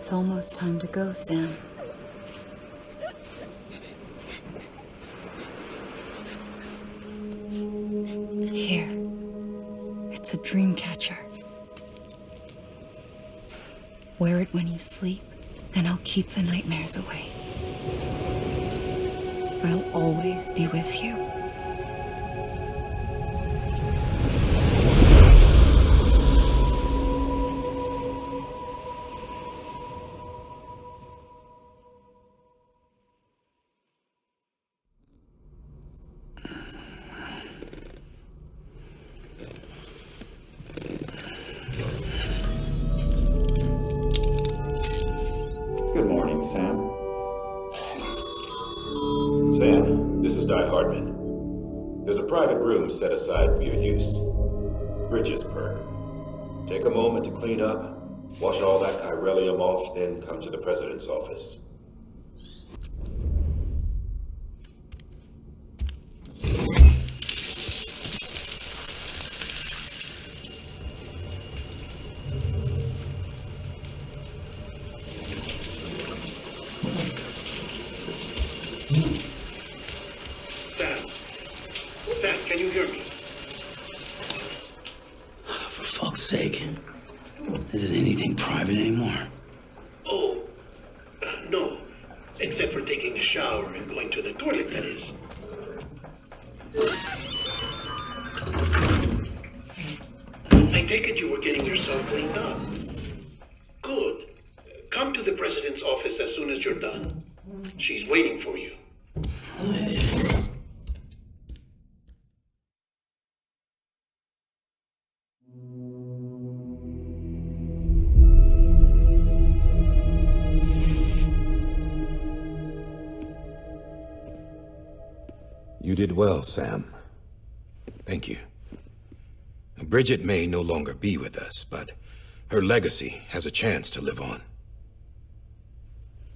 It's almost time to go, Sam. Here. It's a dream catcher. Wear it when you sleep, and I'll keep the nightmares away. I'll always be with you. Good morning, Sam. Sam, this is Di Hardman. There's a private room set aside for your use. Bridges perk. Take a moment to clean up, wash all that chiralium off, then come to the president's office. Sam, can you hear me? For fuck's sake. Isn't anything private anymore? Oh, no. Except for taking a shower and going to the toilet, that is. I take it you were getting yourself cleaned up. Good. Come to the president's office as soon as you're done. She's waiting for you. You did well, Sam. Thank you. Bridget may no longer be with us, but her legacy has a chance to live on.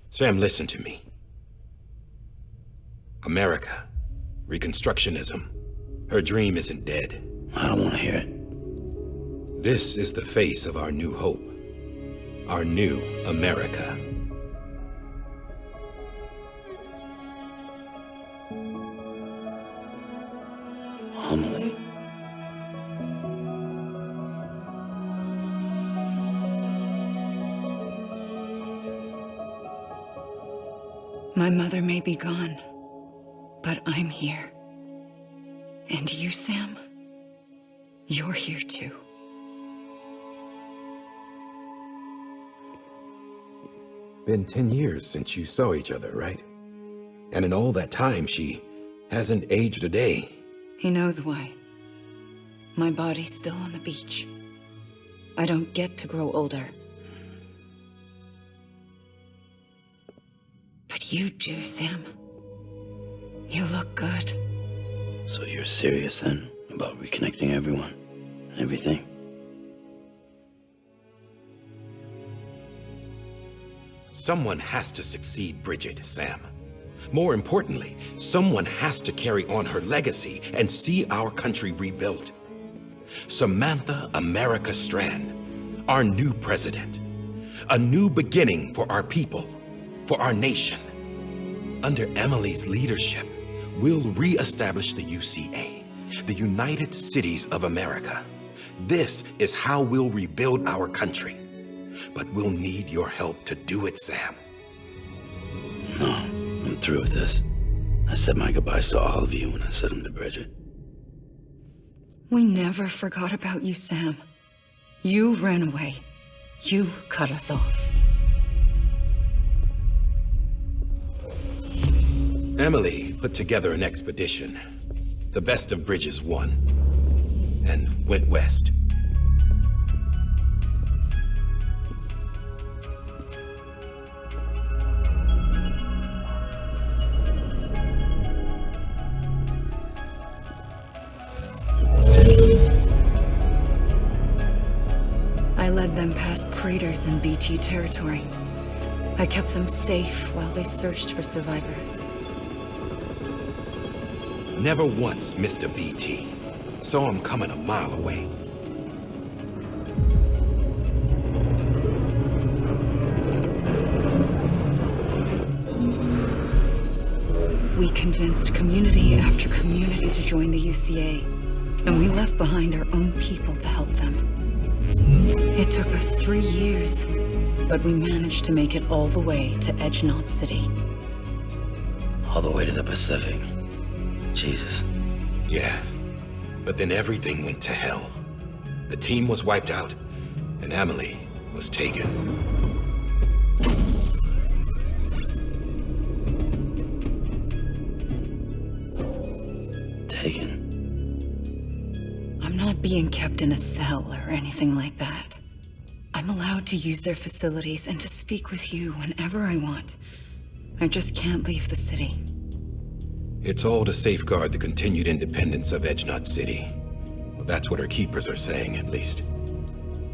Sam, listen to me. America, Reconstructionism, her dream isn't dead. I don't want to hear it. This is the face of our new hope, our new America. Emily. My mother may be gone, but I'm here. And you, Sam, you're here too. Been 10 years since you saw each other, right? And in all that time, she hasn't aged a day. He knows why. My body's still on the beach. I don't get to grow older. But you do, Sam. You look good. So you're serious then about reconnecting everyone and everything? Someone has to succeed Bridget, Sam. More importantly, someone has to carry on her legacy and see our country rebuilt. Samantha America Strand, our new president. A new beginning for our people, for our nation. Under Emily's leadership, we'll re-establish the UCA, the United Cities of America. This is how we'll rebuild our country. But we'll need your help to do it, Sam. No, I'm through with this. I said my goodbyes to all of you when I said them to Bridget. We never forgot about you, Sam. You ran away. You cut us off. Emily put together an expedition. The best of Bridges won, and went west. I led them past craters in BT territory. I kept them safe while they searched for survivors. Never once missed a BT. Saw him coming a mile away. we convinced community after community to join the UCA, and we left behind our own people to help them. It took us 3 years, but we managed to make it all the way to Edge Knot City. All the way to the Pacific. Jesus. Yeah, but then everything went to hell. The team was wiped out, and Emily was taken. Taken? I'm not being kept in a cell or anything like that. I'm allowed to use their facilities and to speak with you whenever I want. I just can't leave the city. It's all to safeguard the continued independence of Edge Knot City. Well, that's what our keepers are saying, at least.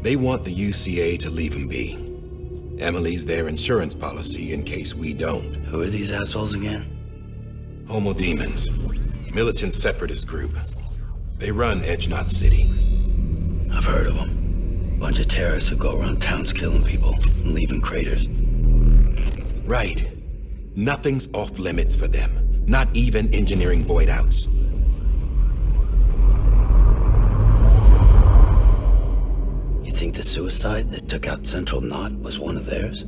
They want the UCA to leave them be. Emily's their insurance policy in case we don't. Who are these assholes again? Homo Demons. Militant separatist group. They run Edge Knot City. I've heard of them. Bunch of terrorists who go around towns killing people and leaving craters. Right. Nothing's off limits for them. Not even engineering void outs. You think the suicide that took out Central Knot was one of theirs?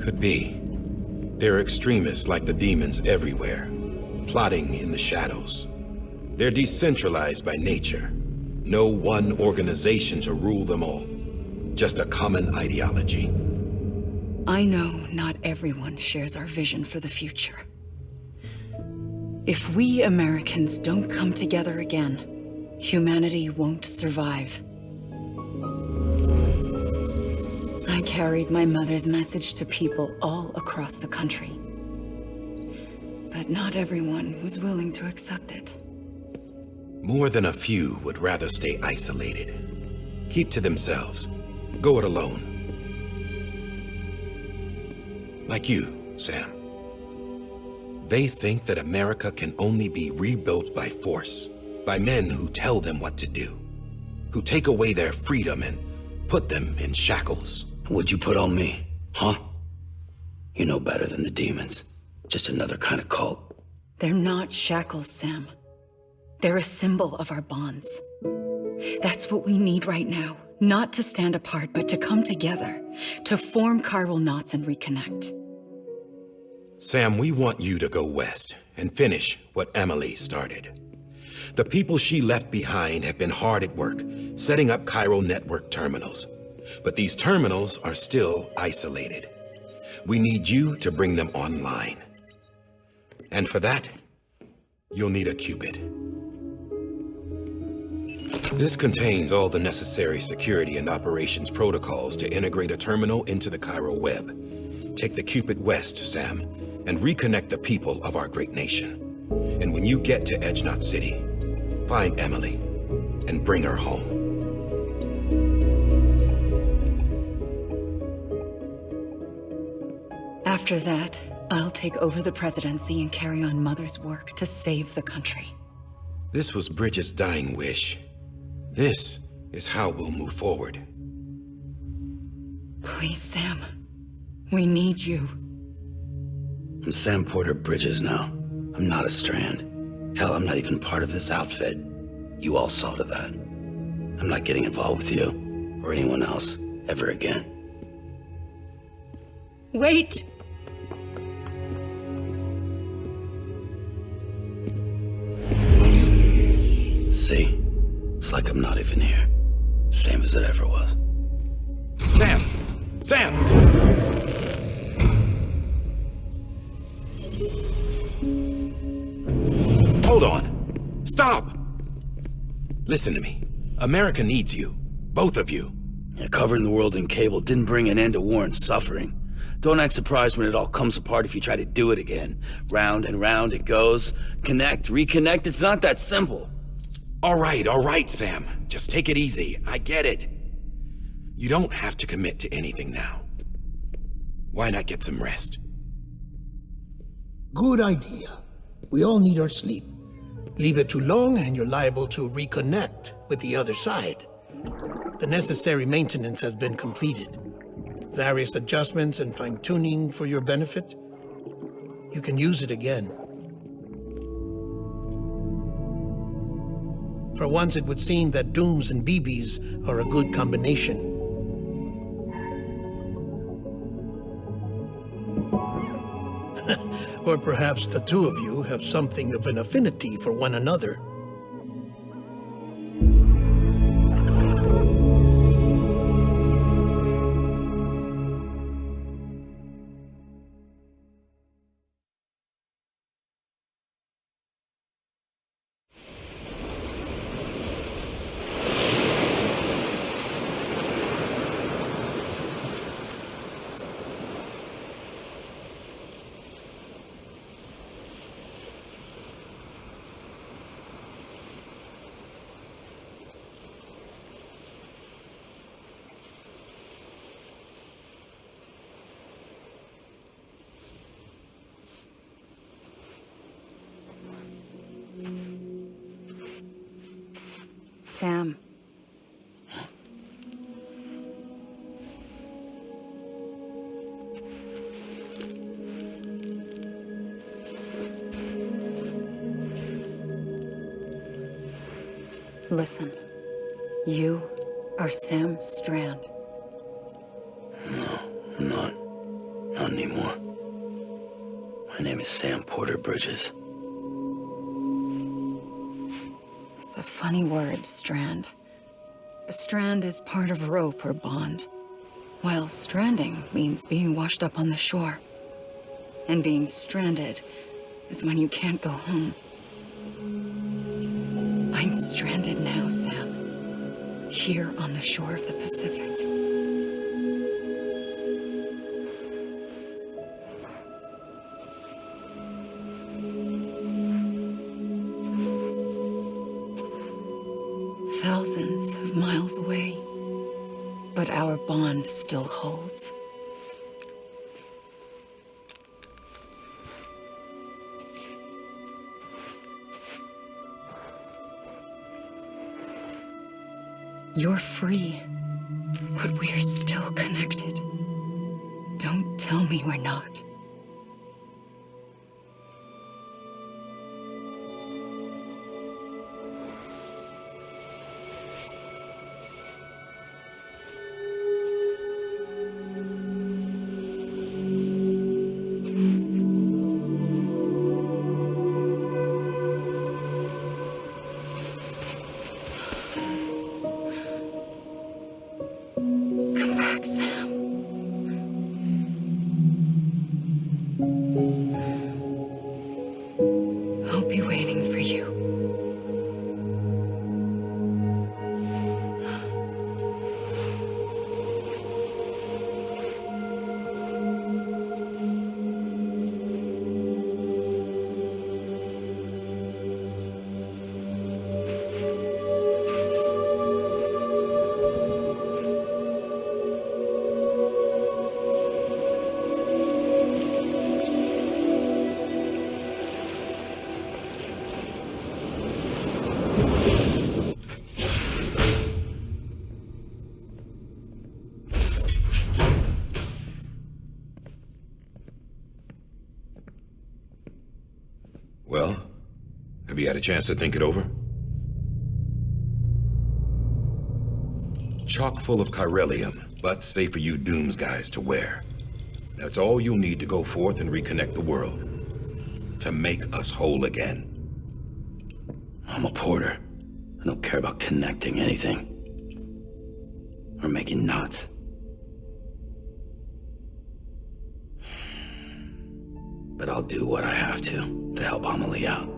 Could be. There are extremists like the demons everywhere, plotting in the shadows. They're decentralized by nature. No one organization to rule them all. Just a common ideology. I know not everyone shares our vision for the future. If we Americans don't come together again, humanity won't survive. I carried my mother's message to people all across the country. But not everyone was willing to accept it. More than a few would rather stay isolated. Keep to themselves. Go it alone. Like you, Sam. They think that America can only be rebuilt by force, by men who tell them what to do, who take away their freedom and put them in shackles. What'd you put on me, huh? You know better than the demons. Just another kind of cult. They're not shackles, Sam. They're a symbol of our bonds. That's what we need right now. Not to stand apart, but to come together, to form chiral knots and reconnect. Sam, we want you to go west and finish what Emily started. The people she left behind have been hard at work, setting up chiral network terminals. But these terminals are still isolated. We need you to bring them online. And for that, you'll need a qubit. This contains all the necessary security and operations protocols to integrate a terminal into the chiral web. Take the qubit west, Sam, and reconnect the people of our great nation. And when you get to Edge Knot City, find Emily and bring her home. After that, I'll take over the presidency and carry on Mother's work to save the country. This was Bridget's dying wish. This is how we'll move forward. Please, Sam. We need you. I'm Sam Porter Bridges now. I'm not a Strand. Hell, I'm not even part of this outfit. You all saw to that. I'm not getting involved with you or anyone else ever again. Wait! See? It's like I'm not even here. Same as it ever was. Sam! Sam! Hold on. Stop! Listen to me. America needs you. Both of you. Yeah, covering the world in cable didn't bring an end to war and suffering. Don't act surprised when it all comes apart if you try to do it again. Round and round it goes. Connect, reconnect, it's not that simple. All right, Sam. Just take it easy. I get it. You don't have to commit to anything now. Why not get some rest? Good idea. We all need our sleep. Leave it too long and you're liable to reconnect with the other side. The necessary maintenance has been completed. Various adjustments and fine-tuning for your benefit. You can use it again. For once it would seem that Dooms and BBs are a good combination. Or perhaps the two of you have something of an affinity for one another. Sam. Listen, you are Sam Strand. No, I'm not. Not anymore. My name is Sam Porter Bridges. It's a funny word, strand. A strand is part of rope or bond, while stranding means being washed up on the shore. And being stranded is when you can't go home. I'm stranded now, Sam. Here on the shore of the Pacific. Thousands of miles away, but our bond still holds. You're free, but we're still connected. Don't tell me we're not. Come back, Sam. I'll be waiting for you. Well, have you had a chance to think it over? Chock full of chiralium, but safe for you Dooms guys to wear. That's all you'll need to go forth and reconnect the world. To make us whole again. I'm a porter. I don't care about connecting anything. Or making knots. But I'll do what I have to help Amelie out.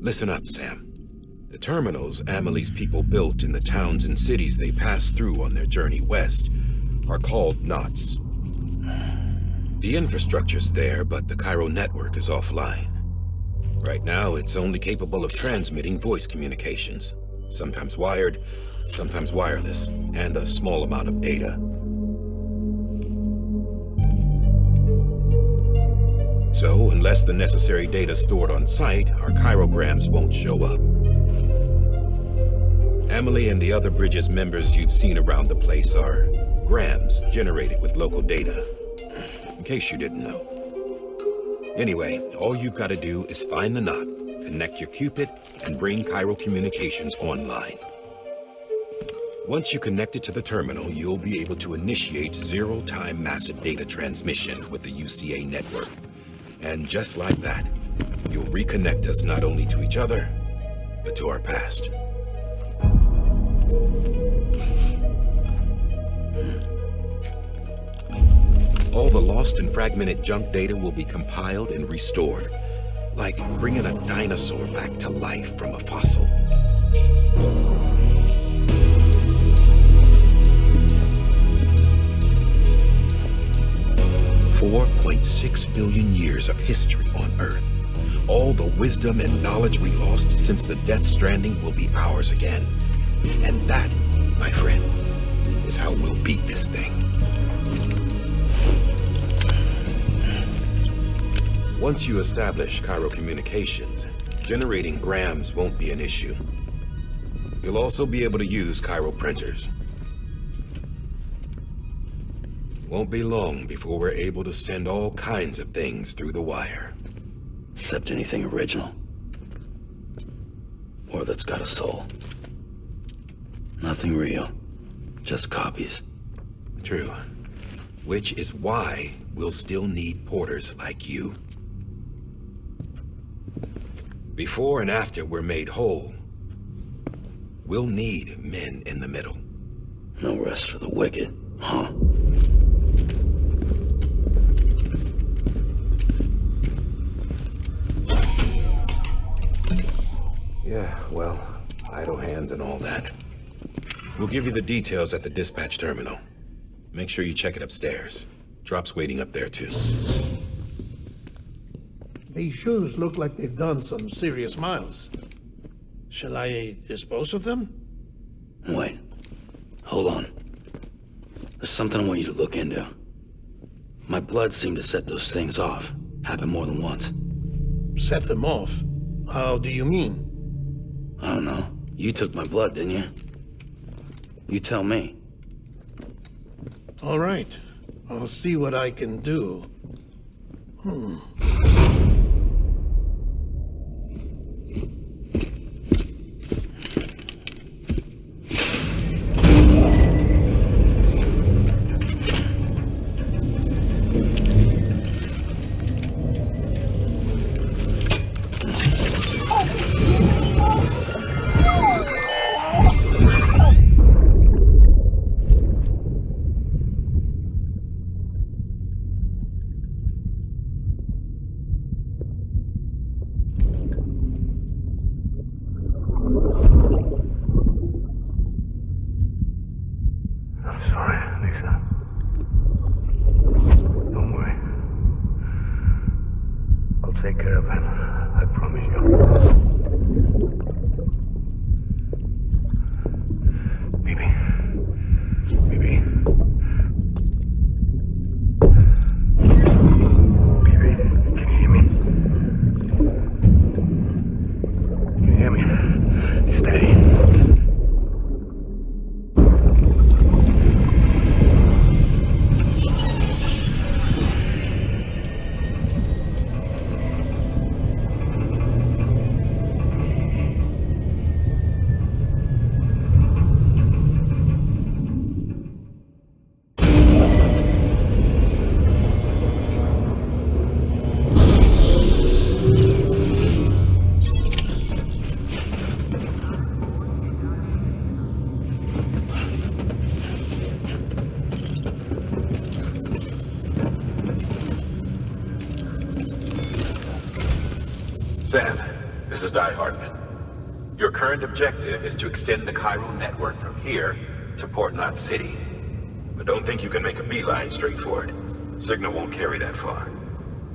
Listen up, Sam. The terminals Amelie's people built in the towns and cities they passed through on their journey west are called knots. The infrastructure's there, but the Cairo network is offline. Right now, it's only capable of transmitting voice communications. sometimes wired, sometimes wireless, and a small amount of data. So, unless the necessary data is stored on site, our chirograms won't show up. Emily and the other Bridges members you've seen around the place are grams generated with local data, in case you didn't know. Anyway, all you've got to do is find the knot, connect your Cupid, and bring Chiral Communications online. Once you connect it to the terminal, you'll be able to initiate zero-time massive data transmission with the UCA network. And just like that, you'll reconnect us not only to each other, but to our past. All the lost and fragmented junk data will be compiled and restored, like bringing a dinosaur back to life from a fossil. .6 billion years of history on Earth. All the wisdom and knowledge we lost since the Death Stranding will be ours again. And that, my friend, is how we'll beat this thing. Once you establish Chiral Communications, generating grams won't be an issue. You'll also be able to use Chiral printers. Won't be long before we're able to send all kinds of things through the wire. Except anything original. Or that's got a soul. Nothing real. Just copies. True. Which is why we'll still need porters like you. Before and after we're made whole, we'll need men in the middle. No rest for the wicked, huh? Yeah, well, idle hands and all that. We'll give you the details at the dispatch terminal. Make sure you check it upstairs. Drop's waiting up there, too. These shoes look like they've done some serious miles. Shall I dispose of them? Wait. Hold on. There's something I want you to look into. My blood seemed to set those things off. Happened more than once. Set them off? How do you mean? I don't know. You took my blood, didn't you? You tell me. All right. I'll see what I can do. Sam, this is Die Hardman. Your current objective is to extend the Chiral network from here to Port Knot City. But don't think you can make a beeline straight for it. Signal won't carry that far.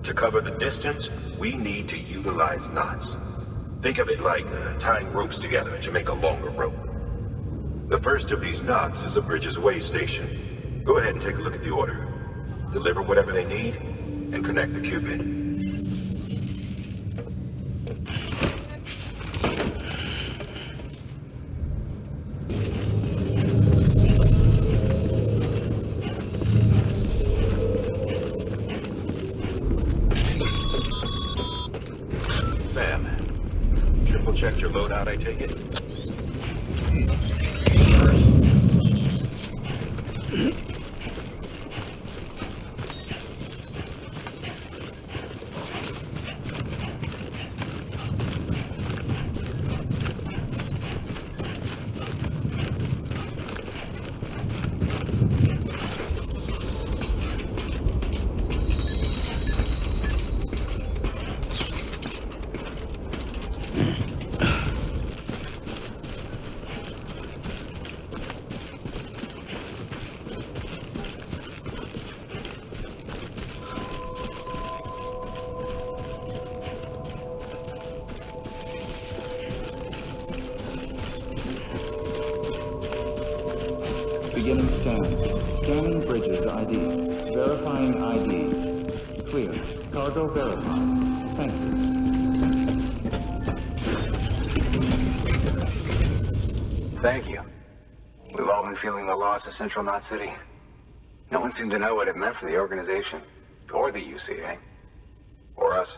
To cover the distance, we need to utilize knots. Think of it like tying ropes together to make a longer rope. The first of these knots is a bridge's way station. Go ahead and take a look at the order. Deliver whatever they need, and connect the Cupid. Sam, triple-checked your loadout, I take it? Beginning scan. Scanning bridges ID. Verifying ID. Clear. Cargo verified. Thank you. Thank you. We've all been feeling the loss of Central Knot City. No one seemed to know what it meant for the organization, or the UCA, or us.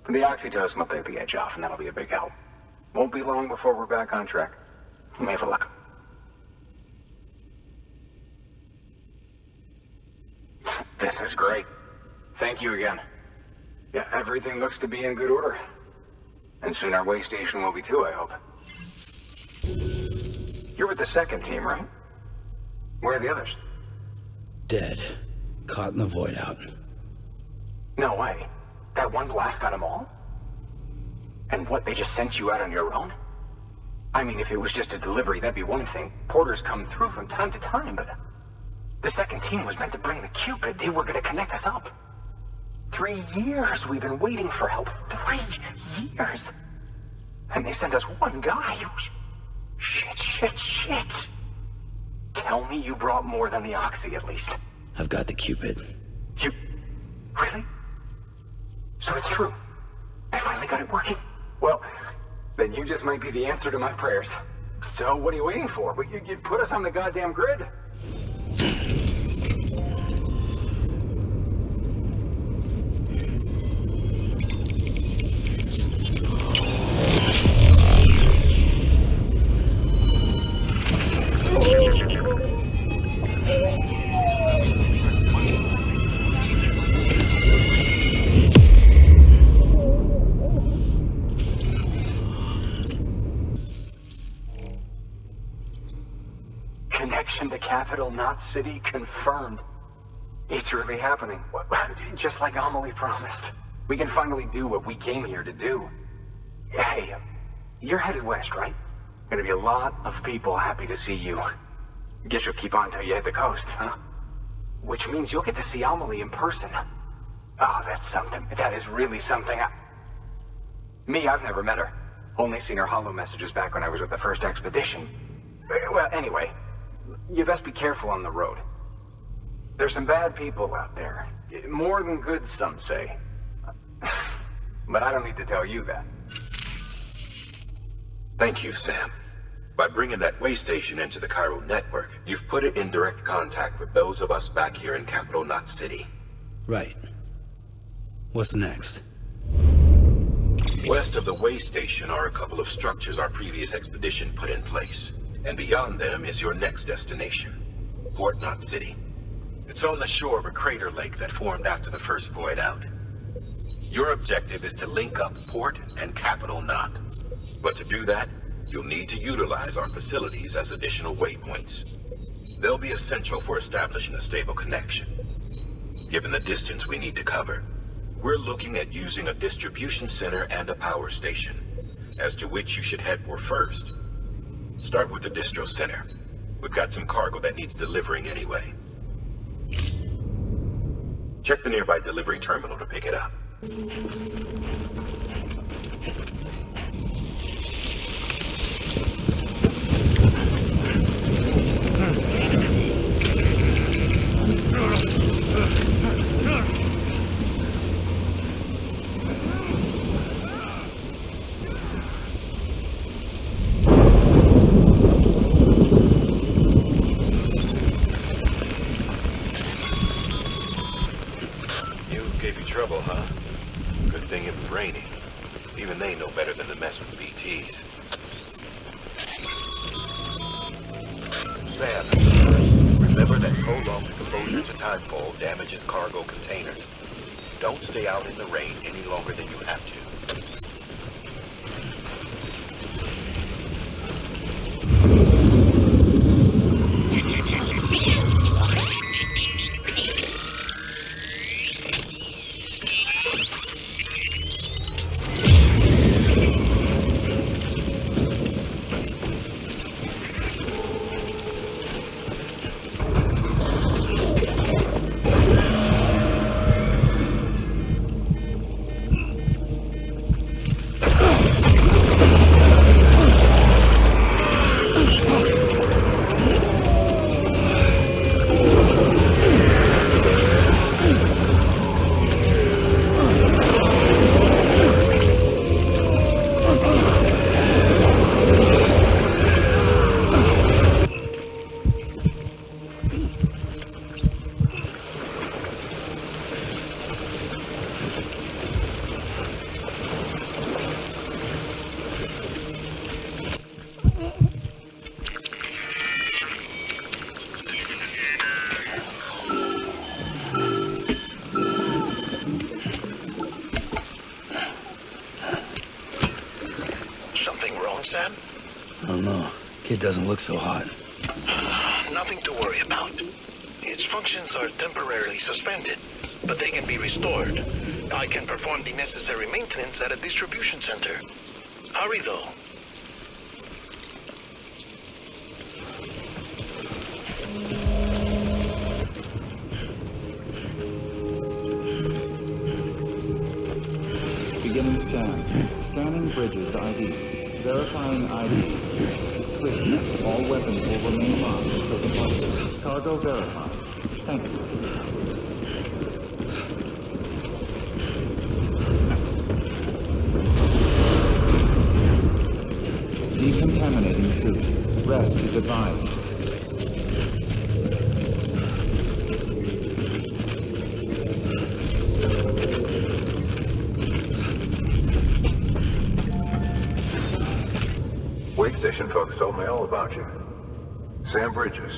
The oxytocin will take the edge off, and that'll be a big help. Won't be long before we're back on track. You may have a look. This is great. Thank you again. Yeah, everything looks to be in good order. And soon our way station will be too, I hope. You're with the second team, right? Where are the others? Dead. Caught in the void out. No way. That one blast got them all? And what, they just sent you out on your own? I mean, if it was just a delivery, that'd be one thing. Porters come through from time to time, but... The second team was meant to bring the Cupid. They were going to connect us up. 3 years we've been waiting for help. 3 years. And they sent us one guy who's... Shit. Tell me you brought more than the Oxy, at least. I've got the Cupid. You... Really? So it's true. They finally got it working. Well, then you just might be the answer to my prayers. So what are you waiting for? You put us on the goddamn grid. Connection to Capital Knot City confirmed. It's really happening. Just like Amelie promised. We can finally do what we came here to do. Hey, you're headed west, right? Gonna be a lot of people happy to see you. Guess you'll keep on till you hit the coast, huh? Which means you'll get to see Amelie in person. Oh, that's something. That is really something. Me, I've never met her. Only seen her holo messages back when I was with the first expedition. Well, anyway, you best be careful on the road. There's some bad people out there. More than good, some say. But I don't need to tell you that. Thank you, Sam. By bringing that way station into the Cairo network, you've put it in direct contact with those of us back here in Capital Knot City. Right. What's next? West of the way station are a couple of structures our previous expedition put in place. And beyond them is your next destination, Port Knot City. It's on the shore of a crater lake that formed after the first void out. Your objective is to link up Port and Capital Knot. But to do that, you'll need to utilize our facilities as additional waypoints. They'll be essential for establishing a stable connection. Given the distance we need to cover, we're looking at using a distribution center and a power station, as to which you should head for first. Start with the distro center. We've got some cargo that needs delivering anyway. Check the nearby delivery terminal to pick it up. training. Even they know better than to mess with BTs. Sam, remember that prolonged exposure to timefall damages cargo containers. Don't stay out in the rain any longer than you have to. Sam? I don't know. Kid doesn't look so hot. Nothing to worry about. Its functions are temporarily suspended, but they can be restored. I can perform the necessary maintenance at a distribution center. Hurry, though. Beginning scan. Scanning bridges ID. Verifying ID. Clear. All weapons will remain locked until departure. Cargo verified. Thank you. Decontaminating suit. Rest is advised. Wake station folks told me all about you. Sam Bridges,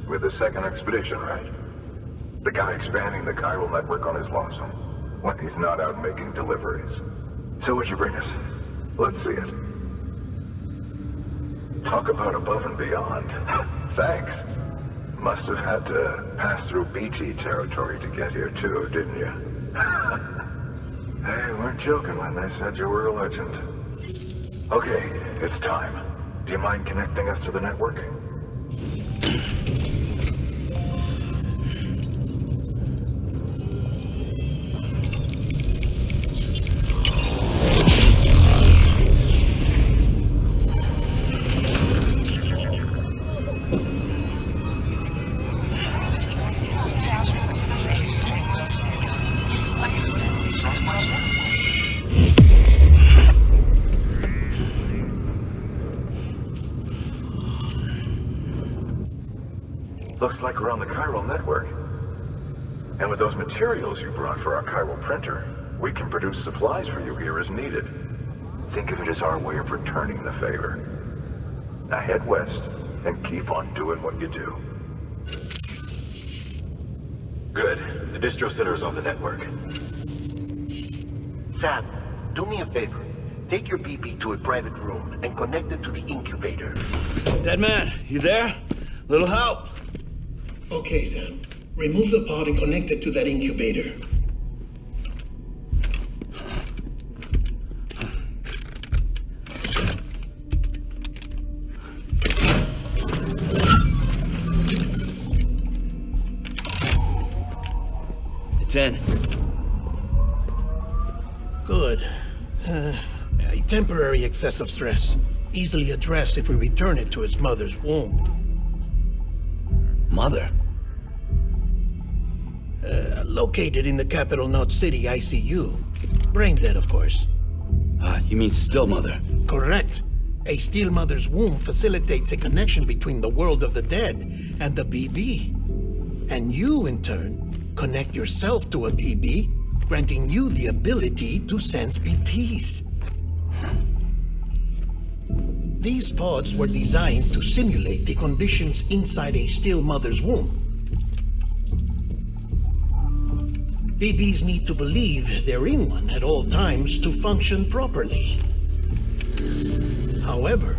with the second expedition, right? The guy expanding the chiral network on his lonesome, when he's not out making deliveries. So what'd you bring us? Let's see it. Talk about above and beyond. Thanks. Must have had to pass through BT territory to get here too, didn't you? They weren't joking when they said you were a legend. Okay, it's time. Do you mind connecting us to the network? Looks like we're on the chiral network. And with those materials you brought for our chiral printer, we can produce supplies for you here as needed. Think of it as our way of returning the favor. Now head west and keep on doing what you do. Good. The distro center's on the network. Sam, do me a favor. Take your BB to a private room and connect it to the incubator. Dead man, you there? Little help? Okay, Sam. Remove the pod and connect it to that incubator. It's in. Good. A temporary excessive stress. Easily addressed if we return it to its mother's womb. Mother? Located in the capital Knot City ICU. Brain dead, of course. You mean still mother? Correct. A still mother's womb facilitates a connection between the world of the dead and the BB. And you, in turn, connect yourself to a BB, granting you the ability to sense BTs. These pods were designed to simulate the conditions inside a still mother's womb. BBs need to believe they're in one at all times to function properly. However,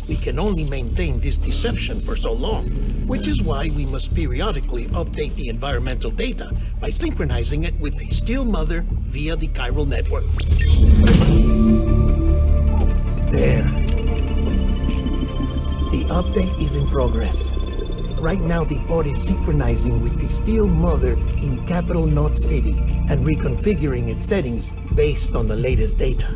we can only maintain this deception for so long, which is why we must periodically update the environmental data by synchronizing it with a still mother via the chiral network. There. The update is in progress. Right now, the pod is synchronizing with the still mother in Capital Knot City and reconfiguring its settings based on the latest data.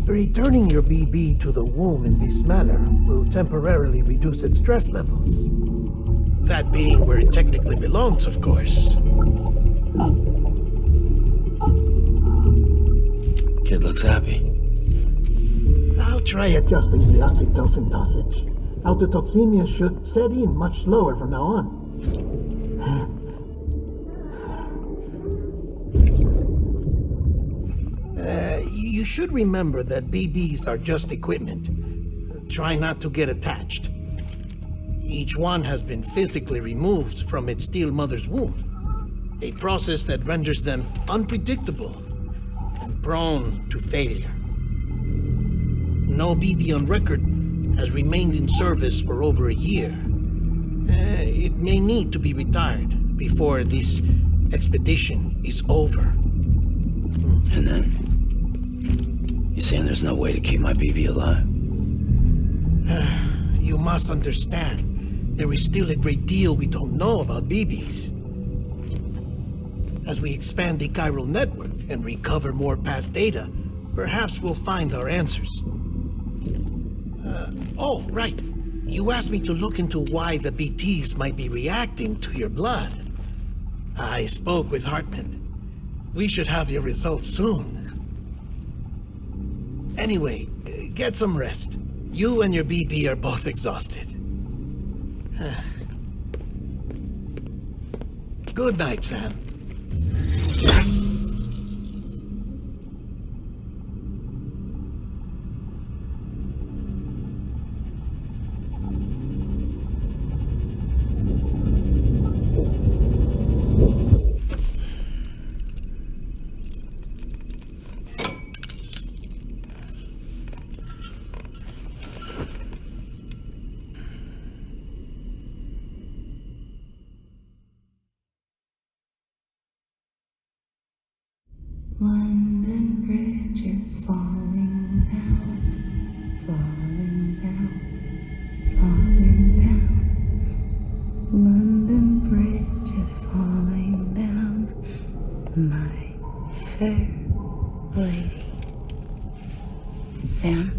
Returning your BB to the womb in this manner will temporarily reduce its stress levels. That being where it technically belongs, of course. Kid looks happy. I'll try adjusting the oxytocin dosage. Autotoxemia should set in much slower from now on. You should remember that BBs are just equipment. Try not to get attached. Each one has been physically removed from its still mother's womb, a process that renders them unpredictable and prone to failure. No BB on record has remained in service for over a year. It may need to be retired before this expedition is over. And then? You saying there's no way to keep my BB alive? You must understand, there is still a great deal we don't know about BBs. As we expand the chiral network and recover more past data, perhaps we'll find our answers. Oh, right. You asked me to look into why the BTs might be reacting to your blood. I spoke with Hartman. We should have your results soon. Anyway, get some rest. You and your BB are both exhausted. Good night, Sam. London Bridge is falling down, falling down, falling down. London Bridge is falling down, my fair lady. Sam?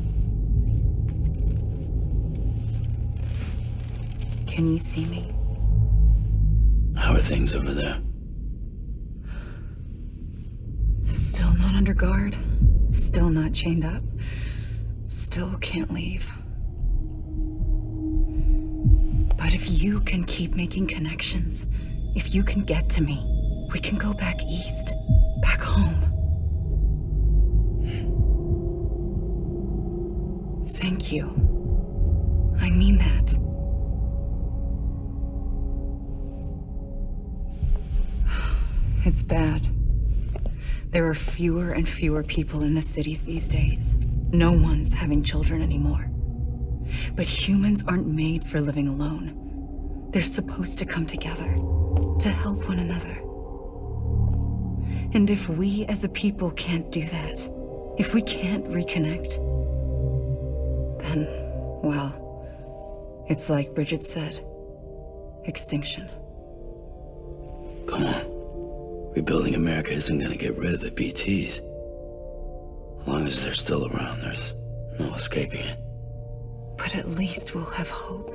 Can you see me? How are things over there? Still not under guard, still not chained up, still can't leave. But if you can keep making connections, if you can get to me, we can go back east, back home. Thank you. I mean that. It's bad. There are fewer and fewer people in the cities these days. No one's having children anymore. But humans aren't made for living alone. They're supposed to come together, to help one another. And if we as a people can't do that, if we can't reconnect, then, well, it's like Bridget said, extinction. Come on. Rebuilding America isn't gonna get rid of the BTs. As long as they're still around, there's no escaping it. But at least we'll have hope.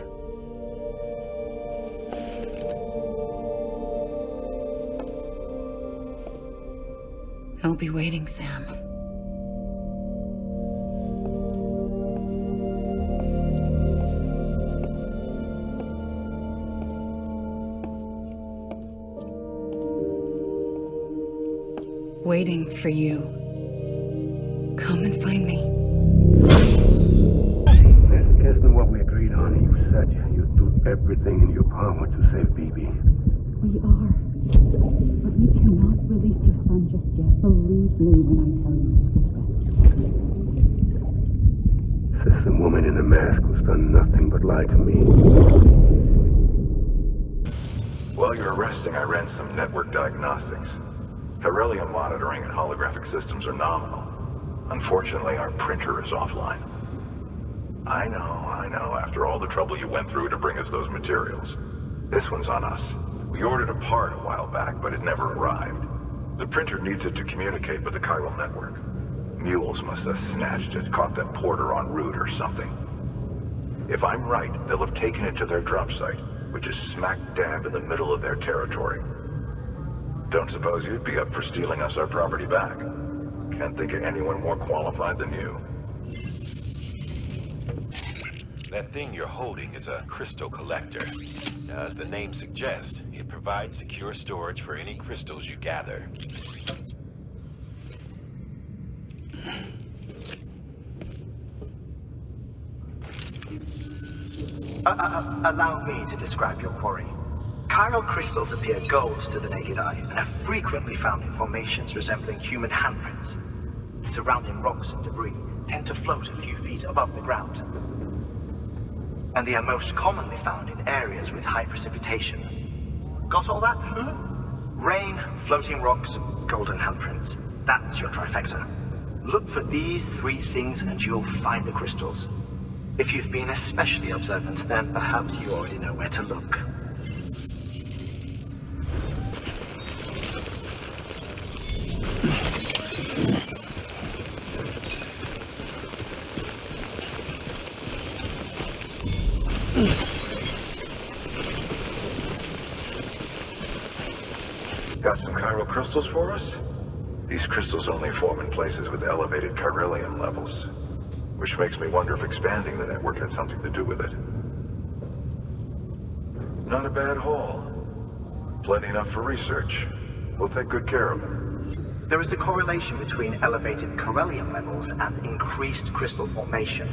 I'll be waiting, Sam. waiting for you. Come and find me. This isn't what we agreed on. You said you'd do everything in your power to save BB. We are. But we cannot release your son just yet. Believe me when I tell you it's for the best. This is the woman in the mask who's done nothing but lie to me. While you're resting, I ran some network diagnostics. Beryllium monitoring and holographic systems are nominal. Unfortunately, our printer is offline. I know, after all the trouble you went through to bring us those materials. This one's on us. We ordered a part a while back, but it never arrived. The printer needs it to communicate with the chiral network. Mules must have snatched it, caught that porter en route or something. If I'm right, they'll have taken it to their drop site, which is smack dab in the middle of their territory. Don't suppose you'd be up for stealing us our property back? Can't think of anyone more qualified than you. That thing you're holding is a crystal collector. Now, as the name suggests, it provides secure storage for any crystals you gather. Allow me to describe your quarry. Chiral crystals appear gold to the naked eye and are frequently found in formations resembling human handprints. Surrounding rocks and debris tend to float a few feet above the ground. And they are most commonly found in areas with high precipitation. Got all that? Rain, floating rocks, golden handprints. That's your trifecta. Look for these three things and you'll find the crystals. If you've been especially observant, then perhaps you already know where to look. Got some chiral crystals for us? These crystals only form in places with elevated chiralium levels, which makes me wonder if expanding the network had something to do with it. Not a bad haul. Plenty enough for research. We'll take good care of them. There is a correlation between elevated chiralium levels and increased crystal formation.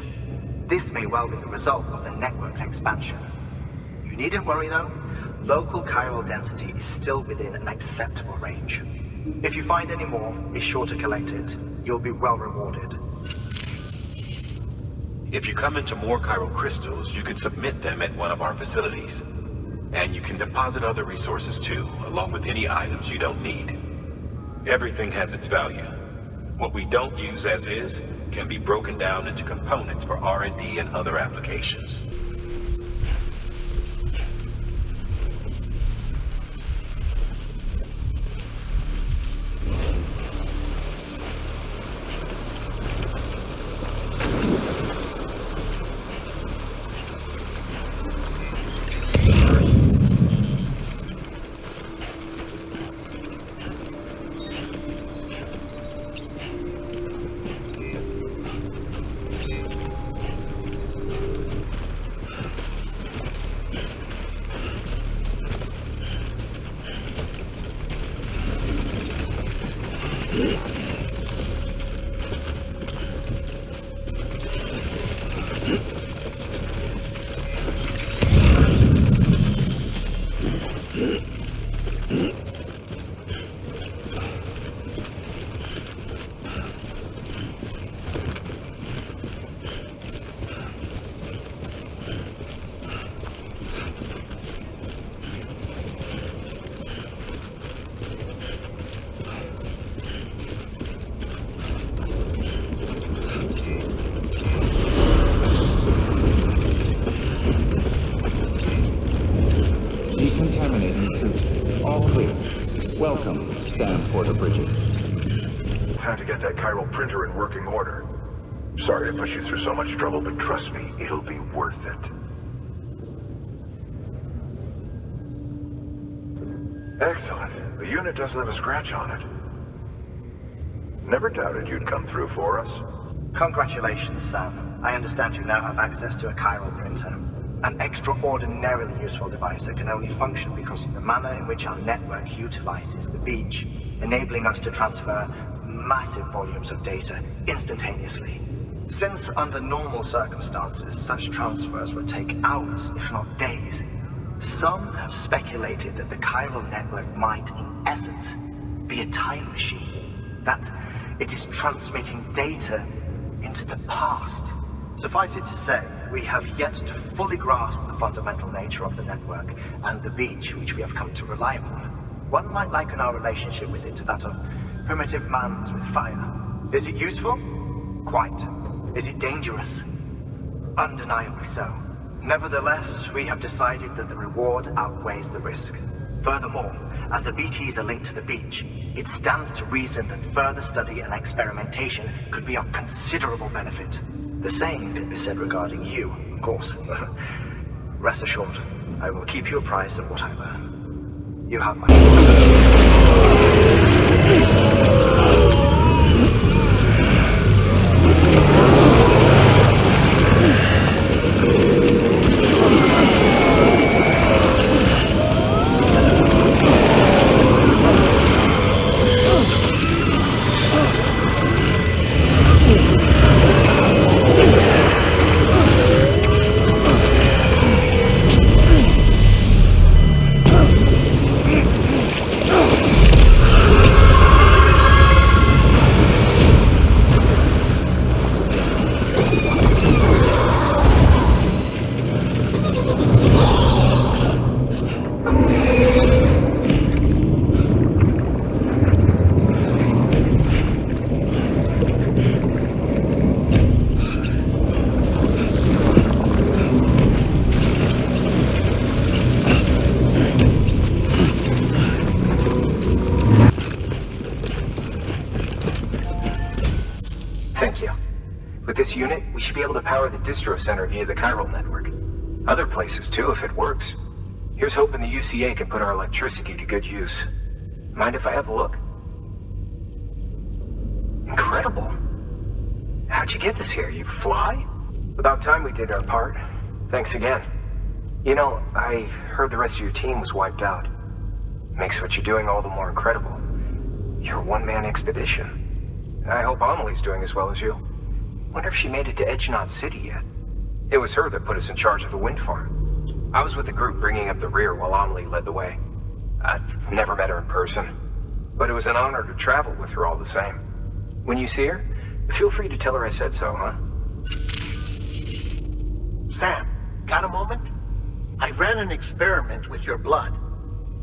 This may well be the result of the network's expansion. You needn't worry though. Local chiral density is still within an acceptable range. If you find any more, be sure to collect it. You'll be well rewarded. If you come into more chiral crystals, you can submit them at one of our facilities. And you can deposit other resources too, along with any items you don't need. Everything has its value. What we don't use as is can be broken down into components for R&D and other applications. Decontaminating suit. All clear. Welcome, Sam Porter Bridges. Time to get that chiral printer in working order. Sorry to push you through so much trouble, but trust me, it'll be worth it. Excellent. The unit doesn't have a scratch on it. Never doubted you'd come through for us. Congratulations, Sam. I understand you now have access to a chiral printer. An extraordinarily useful device that can only function because of the manner in which our network utilizes the beach. enabling us to transfer massive volumes of data instantaneously. Since under normal circumstances, such transfers would take hours, if not days, some have speculated that the chiral network might, in essence, be a time machine, that it is transmitting data into the past. Suffice it to say, we have yet to fully grasp the fundamental nature of the network and the beach which we have come to rely upon. One might liken our relationship with it to that of primitive man's with fire. Is it useful? Quite. Is it dangerous? Undeniably so. Nevertheless, we have decided that the reward outweighs the risk. Furthermore, as the BTs are linked to the beach, it stands to reason that further study and experimentation could be of considerable benefit. The same can be said regarding you, of course. Rest assured, I will keep you apprised of what I learn. You have my... Distro center via the chiral network. Other places too, if it works. Here's hoping the UCA can put our electricity to good use. Mind if I have a look? Incredible. How'd you get this here? You fly? About time we did our part. Thanks again. You know, I heard the rest of your team was wiped out. Makes what you're doing all the more incredible. You're a one-man expedition. I hope Amelie's doing as well as you. Wonder if she made it to Edgenot City yet. It was her that put us in charge of the wind farm. I was with the group bringing up the rear while Amelie led the way. I've never met her in person, but it was an honor to travel with her all the same. When you see her, feel free to tell her I said so, huh? Sam, got a moment? I ran an experiment with your blood.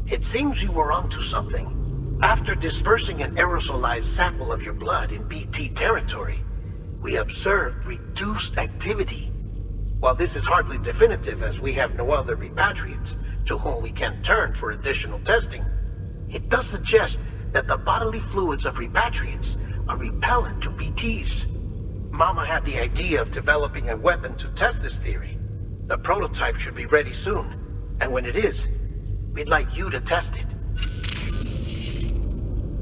It seems you were onto something. After dispersing an aerosolized sample of your blood in BT territory, we observed reduced activity. While this is hardly definitive as we have no other repatriates to whom we can turn for additional testing, it does suggest that the bodily fluids of repatriates are repellent to BTs. Mama had the idea of developing a weapon to test this theory. The prototype should be ready soon, and when it is, we'd like you to test it.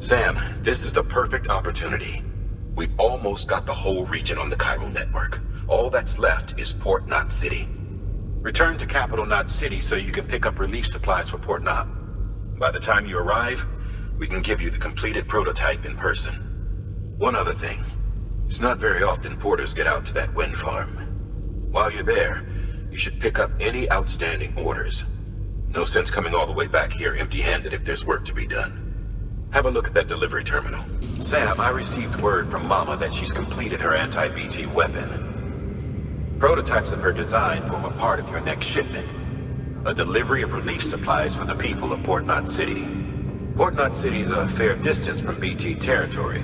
Sam, this is the perfect opportunity. We've almost got the whole region on the chiral network. All that's left is Port Knot City. Return to Capital Knot City so you can pick up relief supplies for Port Knot. By the time you arrive, we can give you the completed prototype in person. One other thing. It's not very often porters get out to that wind farm. While you're there, you should pick up any outstanding orders. No sense coming all the way back here empty-handed if there's work to be done. Have a look at that delivery terminal. Sam, I received word from Mama that she's completed her anti-BT weapon. Prototypes of her design form a part of your next shipment. A delivery of relief supplies for the people of Port Knot City. Port Knot City is a fair distance from BT territory,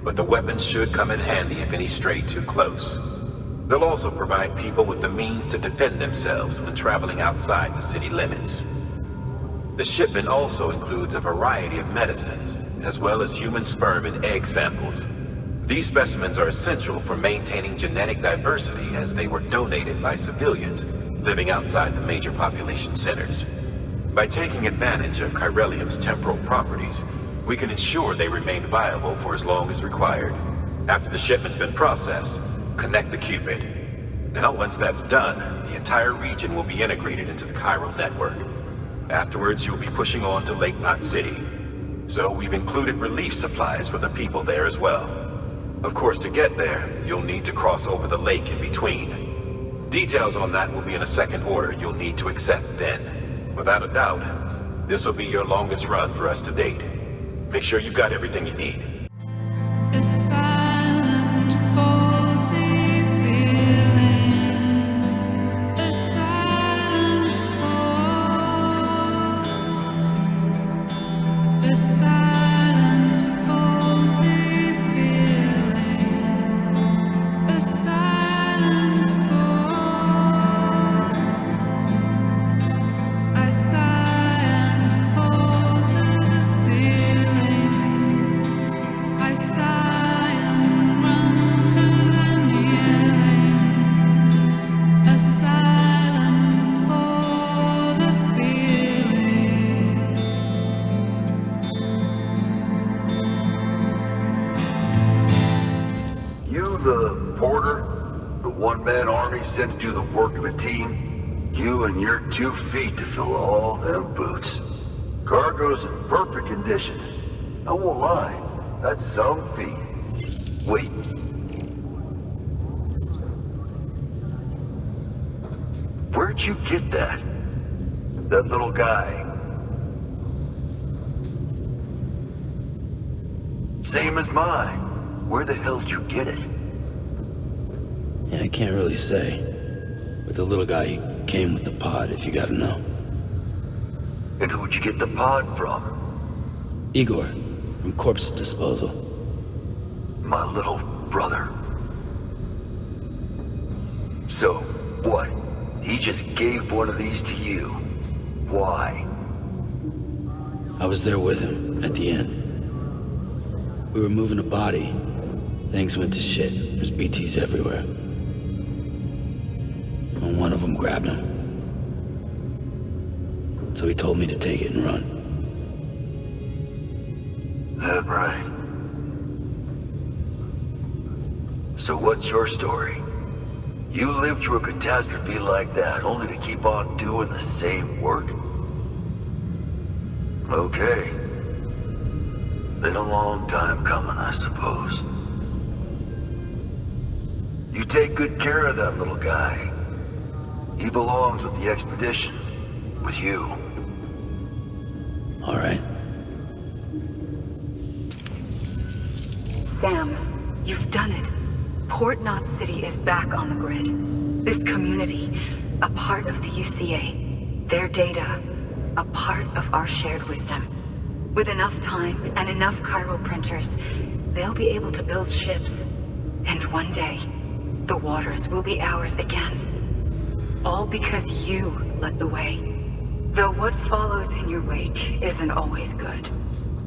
but the weapons should come in handy if any stray too close. They'll also provide people with the means to defend themselves when traveling outside the city limits. The shipment also includes a variety of medicines, as well as human sperm and egg samples. These specimens are essential for maintaining genetic diversity as they were donated by civilians living outside the major population centers. By taking advantage of chiralium's temporal properties, we can ensure they remain viable for as long as required. After the shipment's been processed, connect the Cupid. Now, once that's done, the entire region will be integrated into the chiral network. Afterwards, you'll be pushing on to Lake Knot City. So we've included relief supplies for the people there as well. Of course, to get there, you'll need to cross over the lake in between. Details on that will be in a second order you'll need to accept then. Without a doubt, this will be your longest run for us to date. Make sure you've got everything you need. Sent to do the work of a team, you and your 2 feet to fill all them boots. Cargo's in perfect condition. I won't lie, that's some feat. Wait. Where'd you get that? That little guy? Same as mine. Where the hell did you get it? Yeah, I can't really say. But the little guy, he came with the pod, if you gotta know. And who'd you get the pod from? Igor, from Corpse Disposal. My little brother. So, what? He just gave one of these to you. Why? I was there with him, at the end. We were moving a body. Things went to shit. There's BTs everywhere. And one of them grabbed him. So he told me to take it and run. That right. So what's your story? You lived through a catastrophe like that, only to keep on doing the same work? Okay. Been a long time coming, I suppose. You take good care of that little guy. He belongs with the expedition. With you. All right. Sam, you've done it. Port Knot City is back on the grid. This community, a part of the UCA. Their data, a part of our shared wisdom. With enough time and enough chiral printers, they'll be able to build ships. And one day, the waters will be ours again. All because you led the way. Though what follows in your wake isn't always good.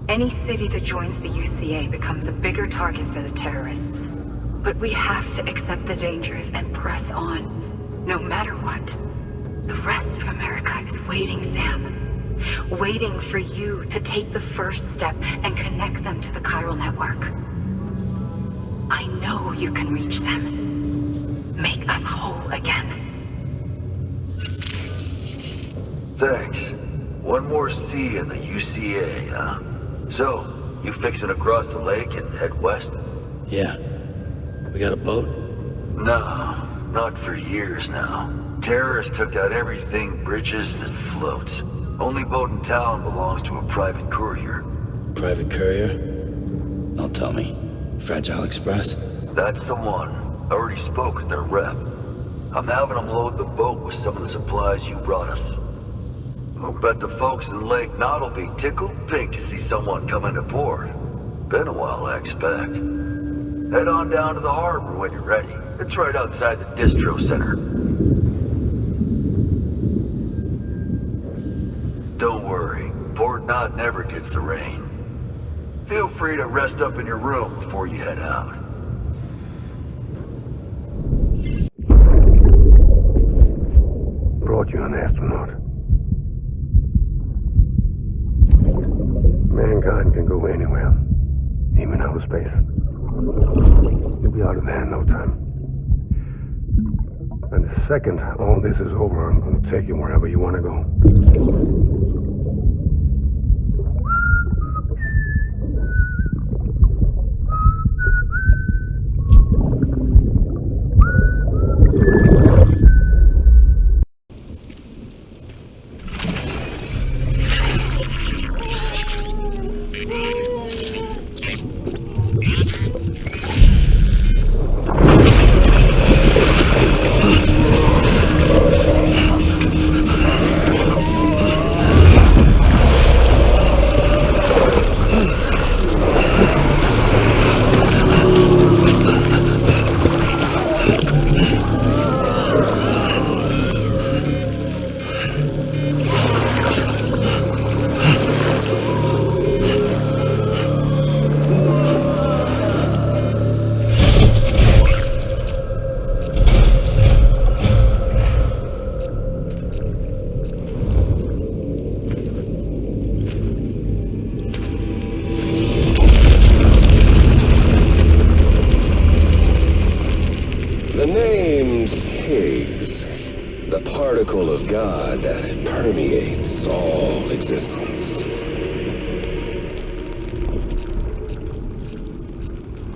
Any city that joins the UCA becomes a bigger target for the terrorists. But we have to accept the dangers and press on, no matter what. The rest of America is waiting, Sam. Waiting for you to take the first step and connect them to the chiral network. I know you can reach them. Make us whole again. Thanks. One more C in the UCA, huh? So, you fixing to cross the lake and head west? Yeah. We got a boat? No, not for years now. Terrorists took out everything bridges that floats. Only boat in town belongs to a private courier. Private courier? Don't tell me. Fragile Express? That's the one. I already spoke with their rep. I'm having them load the boat with some of the supplies you brought us. I'll bet the folks in Lake Knot will be tickled pink to see someone come into port. Been a while, I expect. Head on down to the harbor when you're ready. It's right outside the distro center. Don't worry, Port Knot never gets the rain. Feel free to rest up in your room before you head out. Brought you an astronaut. Mankind can go anywhere, even outer space. You'll be out of there in no time. And the second all this is over, I'm going to take you wherever you want to go. is. The particle of God that permeates all existence.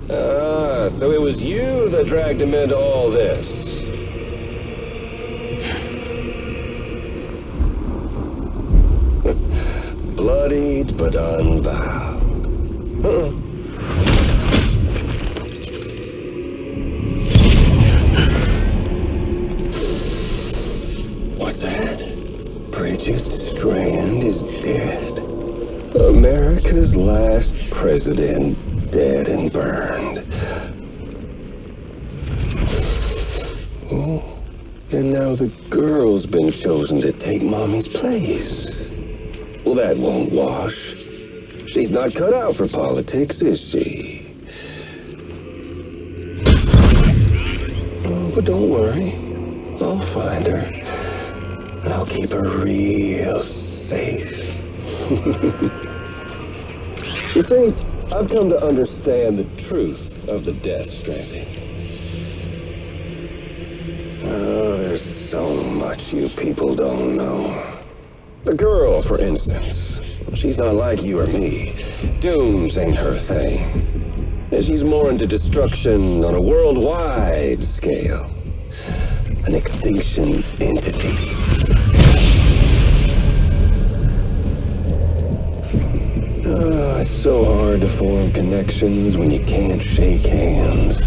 Ah, so it was you that dragged him into all this. Bloodied but unvowed. What's that? Bridget Strand is dead. America's last president dead and burned. Oh, and now the girl's been chosen to take Mommy's place. Well, that won't wash. She's not cut out for politics, is she? Oh, but don't worry. I'll find her. And I'll keep her real safe. You see, I've come to understand the truth of the Death Stranding. Oh, there's so much you people don't know. The girl, for instance, she's not like you or me. Dooms ain't her thing. And she's more into destruction on a worldwide scale. An extinction entity. Oh, it's so hard to form connections when you can't shake hands.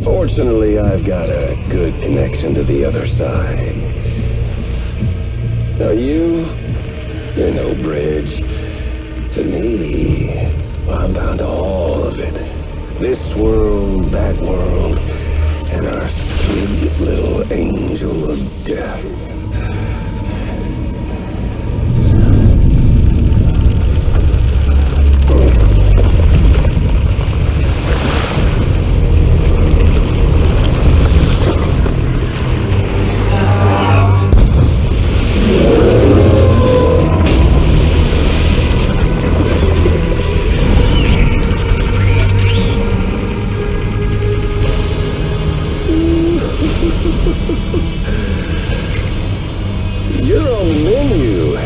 Fortunately, I've got a good connection to the other side. Now you're no bridge. To me, I'm bound to all of it. This world, that world, and our sweet little angel of death. You're on the menu.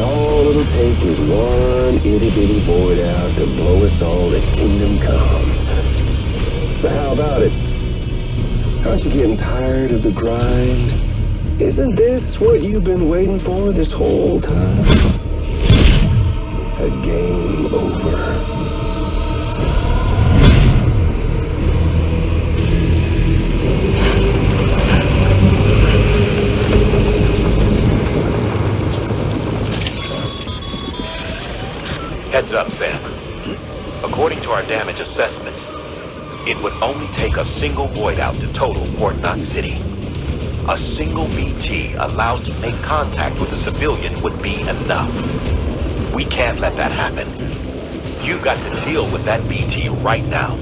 All it'll take is one itty-bitty void out to blow us all to kingdom come. So how about it? Aren't you getting tired of the grind? Isn't this what you've been waiting for this whole time? A game over. Heads up, Sam. According to our damage assessments, it would only take a single void out to total Port Knot City. A single BT allowed to make contact with a civilian would be enough. We can't let that happen. You got to deal with that BT right now.